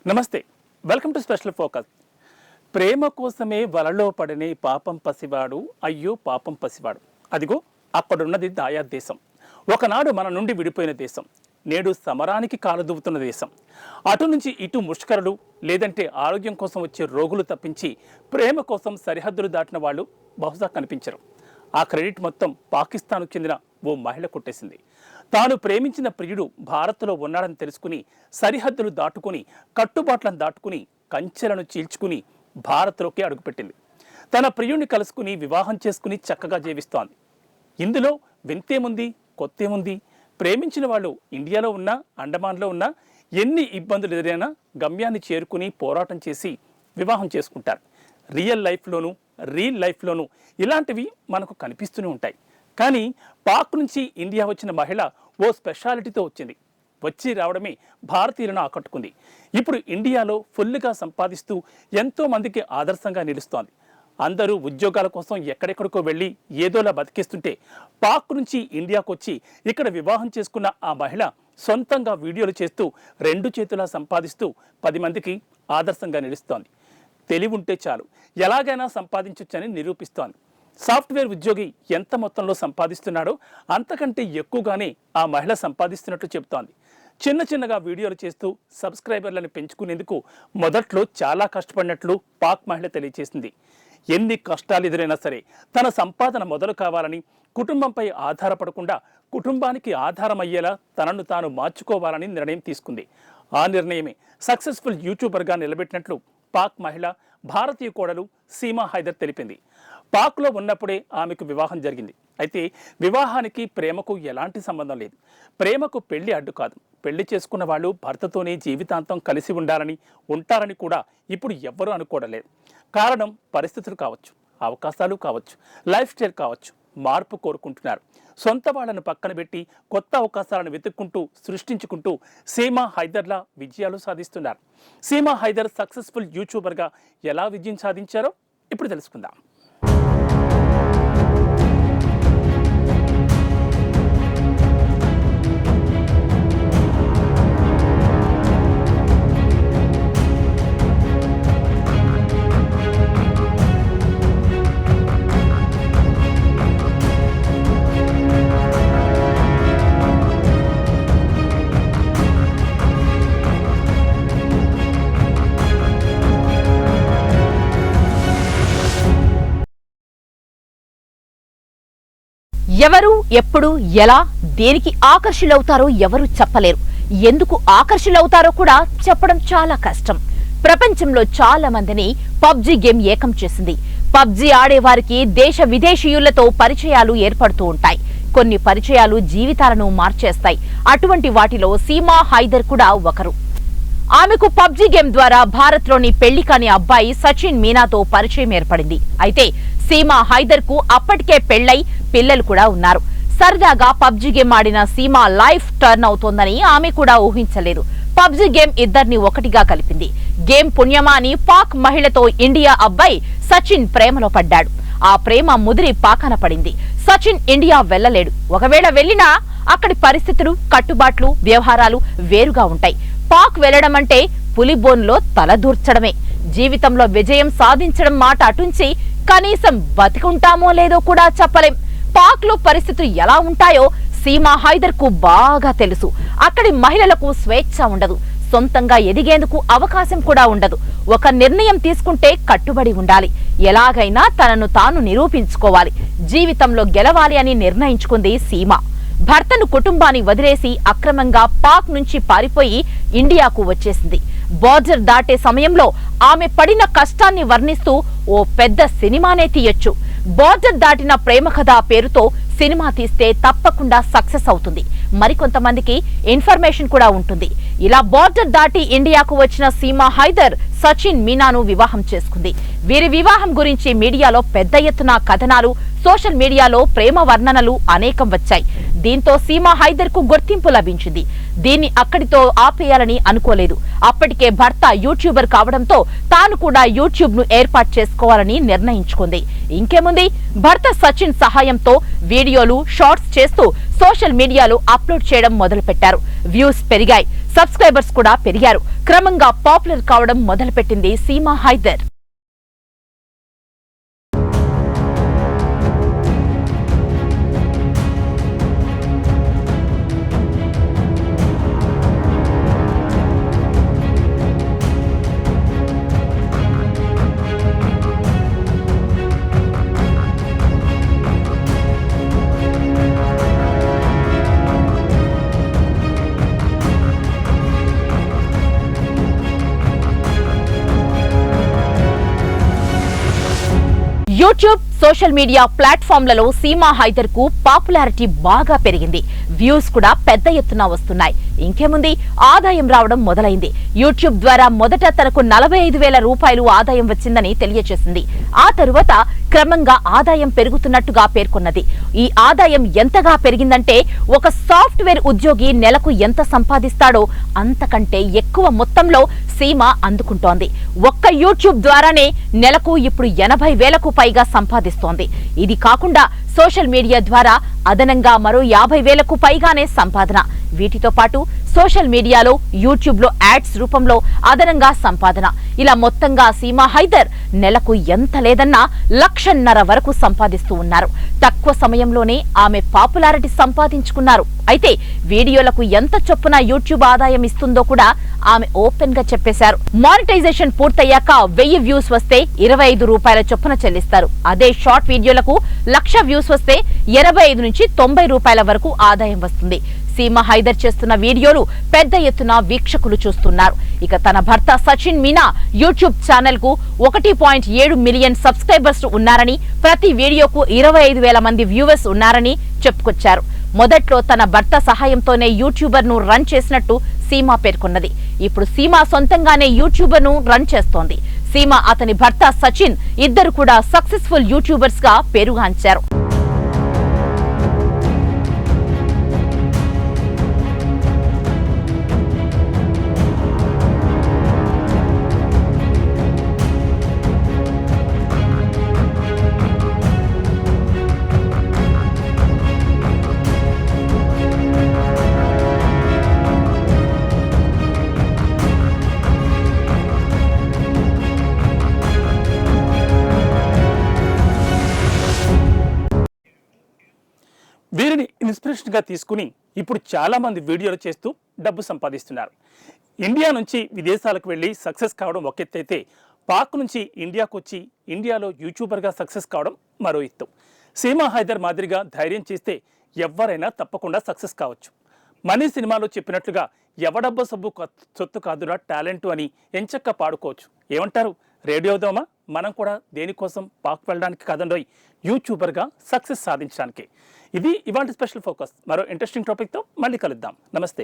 నమస్తే, welcome to special focus. ప్రేమ కోసమే వలలో పడని పాపం పసివాడు, అయ్యో పాపం పసివాడు. అదిగో అక్కడున్నది దాయాద్ దేశం. ఒకనాడు మన నుండి విడిపోయిన దేశం, నేడు సమరానికి కాలుదువ్వుతున్న దేశం. అటు నుంచి ఇటు ముష్కరులు, లేదంటే ఆరోగ్యం కోసం వచ్చే రోగులు తప్పించి ప్రేమ కోసం సరిహద్దులు దాటిన వాళ్ళు బహుశా కనిపించరు. ఆ క్రెడిట్ మొత్తం పాకిస్తాన్కు చెందిన ఓ మహిళ కొట్టేసింది. తాను ప్రేమించిన ప్రియుడు భారత్లో ఉన్నాడని తెలుసుకుని సరిహద్దులు దాటుకుని, కట్టుబాట్లను దాటుకుని, కంచెలను చీల్చుకుని భారత్లోకి అడుగుపెట్టింది. తన ప్రియుడిని కలుసుకుని వివాహం చేసుకుని చక్కగా జీవిస్తోంది. ఇందులో వింతేముంది, కొత్తేముంది? ప్రేమించిన వాళ్ళు ఇండియాలో ఉన్నా, అండమాన్లో ఉన్నా ఎన్ని ఇబ్బందులు ఎదురైనా గమ్యాన్ని చేరుకుని పోరాటం చేసి వివాహం చేసుకుంటారు. రియల్ లైఫ్లోనూ ఇలాంటివి మనకు కనిపిస్తూనే ఉంటాయి. కానీ పాక్ నుంచి ఇండియా వచ్చిన మహిళ ఓ స్పెషాలిటీతో వచ్చింది. వచ్చి రావడమే భారతీయులను ఆకట్టుకుంది. ఇప్పుడు ఇండియాలో ఫుల్గా సంపాదిస్తూ ఎంతో మందికి ఆదర్శంగా నిలుస్తోంది. అందరూ ఉద్యోగాల కోసం ఎక్కడెక్కడికో వెళ్ళి ఏదోలా బతికేస్తుంటే పాక్ నుంచి ఇండియాకు వచ్చి ఇక్కడ వివాహం చేసుకున్న ఆ మహిళ సొంతంగా వీడియోలు చేస్తూ రెండు చేతులా సంపాదిస్తూ 10 మందికి ఆదర్శంగా నిలుస్తోంది. తెలివి ఉంటే చాలు, ఎలాగైనా సంపాదించొచ్చని నిరూపిస్తోంది. సాఫ్ట్వేర్ ఉద్యోగి ఎంత మొత్తంలో సంపాదిస్తున్నాడో అంతకంటే ఎక్కువగానే ఆ మహిళ సంపాదిస్తున్నట్లు చెబుతోంది. చిన్నగా వీడియోలు చేస్తూ సబ్స్క్రైబర్లను పెంచుకునేందుకు మొదట్లో చాలా కష్టపడినట్లు పాక్ మహిళ తెలియజేసింది. ఎన్ని కష్టాలు ఎదురైనా సరే తన సంపాదన మొదలు కావాలని, కుటుంబంపై ఆధారపడకుండా కుటుంబానికి ఆధారం అయ్యేలా తనను తాను మార్చుకోవాలని నిర్ణయం తీసుకుంది. ఆ నిర్ణయమే సక్సెస్ఫుల్ యూట్యూబర్గా నిలబెట్టినట్లు పాక్ మహిళ, భారతీయ కోడలు సీమా హైదర్ తెలిపింది. పాక్లో ఉన్నప్పుడే ఆమెకు వివాహం జరిగింది. అయితే వివాహానికి ప్రేమకు ఎలాంటి సంబంధం లేదు. ప్రేమకు పెళ్లి అడ్డు కాదు. పెళ్లి చేసుకున్న వాళ్ళు భర్తతోనే జీవితాంతం కలిసి ఉంటారని కూడా ఇప్పుడు ఎవ్వరూ అనుకోవడం. కారణం పరిస్థితులు కావచ్చు, అవకాశాలు కావచ్చు, లైఫ్ స్టైల్ కావచ్చు. మార్పు కోరుకుంటున్నారు. సొంత వాళ్ళను పక్కన పెట్టి కొత్త అవకాశాలను వెతుక్కుంటూ, సృష్టించుకుంటూ సీమా హైదర్లా విజయాలు సాధిస్తున్నారు. సీమా హైదర్ సక్సెస్ఫుల్ యూట్యూబర్గా ఎలా విజయం సాధించారో ఇప్పుడు తెలుసుకుందాం. ఎవరు ఎప్పుడు ఎలా దేనికి ఆకర్షితులవుతారో ఎవరు చెప్పలేరు. ఎందుకు ఆకర్షితులవుతారో కూడా చెప్పడం చాలా కష్టం. ప్రపంచంలో చాలా మందిని పబ్జీ గేమ్ ఏకం చేసింది. పబ్జీ ఆడేవారికి దేశ విదేశీయులతో పరిచయాలు ఏర్పడుతూ ఉంటాయి. కొన్ని పరిచయాలు జీవితాలను మార్చేస్తాయి. అటువంటి వాటిలో సీమా హైదర్ కూడా ఒకరు. ఆమెకు పబ్జీ గేమ్ ద్వారా భారత్లోని పెళ్లి కాని అబ్బాయి సచిన్ మీనాతో పరిచయం ఏర్పడింది. అయితే సీమా హైదర్ కు అప్పటికే పెళ్లై పిల్లలు కూడా ఉన్నారు. సరదాగా పబ్జీ గేమ్ ఆడిన సీమా లైఫ్ టర్న్ అవుతోందని ఆమె కూడా ఊహించలేదు. పబ్జీ గేమ్ ఇద్దరిని ఒకటిగా కలిపింది. గేమ్ పుణ్యమా అని పాక్ మహిళతో ఇండియా అబ్బాయి సచిన్ ప్రేమలో పడ్డాడు. ఆ ప్రేమ ముదిరి పాకాన పడింది. సచిన్ ఇండియా వెళ్లలేడు. ఒకవేళ వెళ్లినా అక్కడి పరిస్థితులు, కట్టుబాట్లు, వ్యవహారాలు వేరుగా ఉంటాయి. పాక్ వెళ్లడం అంటే పులిబోన్లో తలదూర్చడమే. జీవితంలో విజయం సాధించడం మాట అటుంచి కనీసం బతికుంటామో లేదో కూడా చెప్పలేం. పాక్ లో పరిస్థితులు ఎలా ఉంటాయో సీమా హైదర్ కు బాగా తెలుసు. అక్కడి మహిళలకు స్వేచ్ఛ ఉండదు. సొంతంగా ఎదిగేందుకు అవకాశం కూడా ఉండదు. ఒక నిర్ణయం తీసుకుంటే కట్టుబడి ఉండాలి. ఎలాగైనా తనను తాను నిరూపించుకోవాలి. జీవితంలో గెలవాలి అని నిర్ణయించుకుంది సీమా. భర్తను, కుటుంబాన్ని వదిలేసి అక్రమంగా పాక్ నుంచి పారిపోయి ఇండియాకు వచ్చేసింది. బోర్డర్ దాటే సమయంలో ఆమె పడిన కష్టాన్ని వర్ణిస్తూ ఓ పెద్ద సినిమానే తీయొచ్చు. బోర్డర్ దాటిన ప్రేమ కథ పేరుతో సినిమా తీస్తే తప్పకుండా సక్సెస్ అవుతుంది. మరికొంతమందికి ఇన్ఫర్మేషన్ కూడా ఉంటుంది. ఇలా బోర్డర్ దాటి ఇండియాకు వచ్చిన సీమా హైదర్ సచిన్ మీనాను వివాహం చేసుకుంది. వీరి వివాహం గురించి మీడియాలో పెద్ద ఎత్తున కథనాలు, సోషల్ మీడియాలో ప్రేమ వర్ణనలు అనేకం వచ్చాయి. దీంతో సీమా హైదర్ కు గుర్తింపు లభించింది. దీన్ని అక్కడితో ఆపేయాలని అనుకోలేదు. అప్పటికే భర్త యూట్యూబర్ కావడంతో తాను కూడా యూట్యూబ్ ను ఏర్పాటు చేసుకోవాలని నిర్ణయించుకుంది. ఇంకేముంది, భర్త సచిన్ సహాయంతో వీడియోలు, షార్ట్స్ చేస్తూ సోషల్ మీడియాలో అప్లోడ్ చేయడం మొదలుపెట్టారు. వ్యూస్ పెరిగాయి, సబ్స్క్రైబర్స్ కూడా పెరిగారు. క్రమంగా పాపులర్ కావడం మొదలుపెట్టింది Seema Haider. YouTube, social media ప్లాట్ఫామ్లలో సీమా హైదర్ కు పాపులారిటీ బాగా పెరిగింది. వ్యూస్ కూడా పెద్ద ఎత్తున వస్తున్నాయి. ఇంకేముంది, ఆదాయం రావడం మొదలైంది. యూట్యూబ్ ద్వారా మొదట తనకు 45,000 రూపాయలు ఆదాయం వచ్చిందని తెలియజేసింది. ఆ తరువాత క్రమంగా ఆదాయం పెరుగుతున్నట్టుగా పేర్కొన్నది. ఈ ఆదాయం ఎంతగా పెరిగిందంటే ఒక సాఫ్ట్వేర్ ఉద్యోగి నెలకు ఎంత సంపాదిస్తాడో అంతకంటే ఎక్కువ మొత్తంలో సీమ అందుకుంటోంది. ఒక్క యూట్యూబ్ ద్వారానే నెలకు ఇప్పుడు 80,000కు పైగా సంపాదిస్తోంది. ఇది కాకుండా సోషల్ మీడియా ద్వారా అదనంగా మరో 50,000కు పైగానే సంపాదన. వీటితో పాటు సోషల్ మీడియాలో, యూట్యూబ్ లో యాడ్స్ రూపంలో అదనంగా సంపాదన. ఇలా మొత్తంగా సీమా హైదర్ నెలకు ఎంత లేదన్నా 1,50,000 వరకు సంపాదిస్తూ ఉన్నారు. తక్కువ సమయంలోనే ఆమె పాపులారిటీ సంపాదించుకున్నారు. అయితే వీడియోలకు ఎంత చొప్పున యూట్యూబ్ ఆదాయం ఇస్తుందో కూడా ఆమె ఓపెన్ గా చెప్పేశారు. మానిటైజేషన్ పూర్తయ్యాక 1000 వ్యూస్ వస్తే 25 రూపాయల చొప్పున చెల్లిస్తారు. అదే షార్ట్ వీడియోలకు 1,00,000 వ్యూస్ వస్తే 85 నుంచి 90 రూపాయల వరకు ఆదాయం వస్తుంది. సీమా హైదర్ చేస్తున్న వీడియోలు పెద్ద ఎత్తున వీక్షకులు చూస్తున్నారు. ఇక తన భర్త సచిన్ మీనా యూట్యూబ్ ఛానల్ కు 1.7 మిలియన్ సబ్స్క్రైబర్స్ ఉన్నారని, ప్రతి వీడియోకు 25,000 మంది వ్యూవర్స్ ఉన్నారని చెప్పుకొచ్చారు. మొదట్లో తన భర్త సహాయంతోనే యూట్యూబర్ ను రన్ చేసినట్టు సీమా పేర్కొన్నది. ఇప్పుడు సీమా సొంతంగానే యూట్యూబర్ ను రన్ చేస్తోంది. సీమా, అతని భర్త సచిన్ ఇద్దరు కూడా సక్సెస్ఫుల్ యూట్యూబర్స్ గా పేరుగాంచారు. వీరిని ఇన్స్పిరేషన్గా తీసుకుని ఇప్పుడు చాలామంది వీడియోలు చేస్తూ డబ్బు సంపాదిస్తున్నారు. ఇండియా నుంచి విదేశాలకు వెళ్ళి సక్సెస్ కావడం ఒక ఎత్తు అయితే, పాక్ నుంచి ఇండియాకు వచ్చి ఇండియాలో యూట్యూబర్గా సక్సెస్ కావడం మరో ఎత్తు. సీమా హైదర్ మాదిరిగా ధైర్యం చేస్తే ఎవరైనా తప్పకుండా సక్సెస్ కావచ్చు. మనీ సినిమాలో చెప్పినట్లుగా ఎవడబ్బ సబ్బు సొత్తు కాదురా టాలెంట్ అని ఎంచక్క పాడుకోవచ్చు. ఏమంటారు? రేడియో దోమా? మనం కూడా దేనికోసం పాక్ వెళ్ళడానికి కాదండోయ్, యూట్యూబర్గా సక్సెస్ సాధించడానికి. ఇది ఇవాళ స్పెషల్ ఫోకస్. మరో ఇంట్రెస్టింగ్ టాపిక్తో మళ్ళీ కలుద్దాం. నమస్తే.